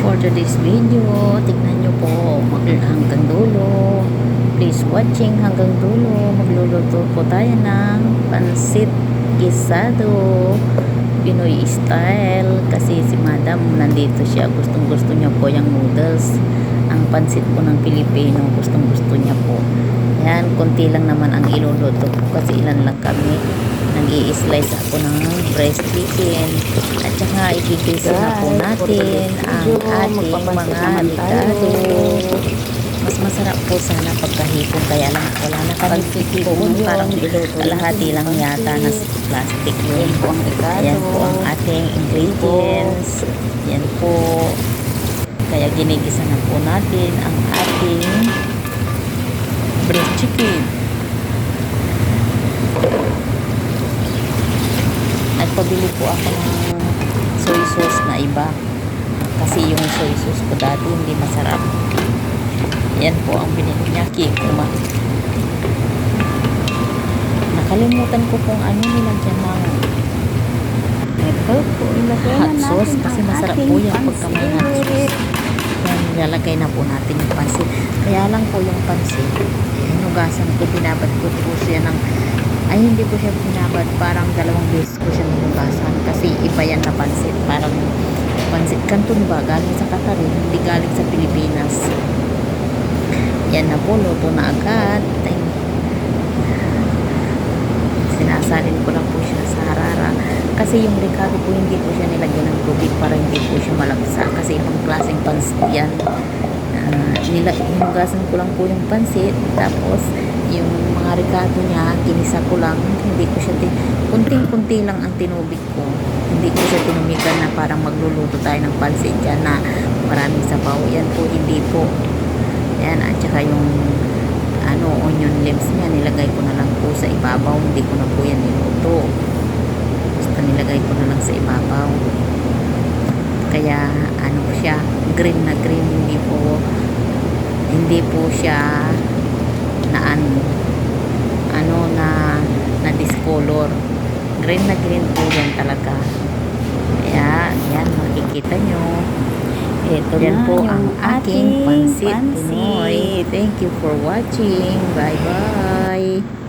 For today's video, tignan nyo po hanggang dulo. Please watching hanggang dulo. Magluluto po tayo ng pansit gisado Pinoy style, kasi si madam nandito siya, gustong gusto niya po yung noodles. Ang pansit po ng Pilipino, gustong gusto niya po yan. Konti lang naman ang iluluto ko kasi ilan lang kami. Nag-i-slice ako ng breast chicken at saka igigisa na po natin ang ating mga ricado. Mas masarap po sana pagkahipon, kaya lang wala na kami hipon, parang kalahati lang yata na plastic yun. Ayan po ang ating ingredients, yan po, kaya ginigisa na po natin ang ating breast chicken. Nagpabili po ako ng soy sauce na iba kasi yung soy sauce ko dati hindi masarap. Yan po ang binili niya, kikuma. Nakalimutan ko kung ano nilagyan ng hot sauce kasi masarap po yan pagka may hot sauce. Yan, nilalagay na po natin yung pansit. Kaya lang po yung pansit, hinugasan ko, binabad ko po siya ng hindi ko siya binabad, parang 2 beses ko siya hinugasan kasi iba yan na pansit. Parang pansit canton ba, galing sa Qatar, hindi galing sa Pilipinas. Yan na po, luto na agad. Sinasalin ko lang po siya sa harara kasi yung ricado po hindi po siya nilagyan ng tubig para hindi po siya malagsa kasi ibang klaseng pansit yan. Hinugasan ko lang po yung pansit, tapos yung mga ricado niya ginisa ko lang, hindi ko siya kunting-kunti lang ang tinubig ko, hindi ko siya tinumigan na parang magluluto tayo ng pansit dyan na maraming sabaw. Yan po, hindi po yan. At saka yung onion limbs niya nilagay ko na lang po sa ibabaw, hindi ko na po yan niluto, basta nilagay ko na lang sa ibabaw. Kaya siya green na green, hindi po siya na na discolor, green na green po yan talaga. Kaya yan, makikita nyo, ito yan po ang aking pansit Pinoy. Thank you for watching. Bye bye.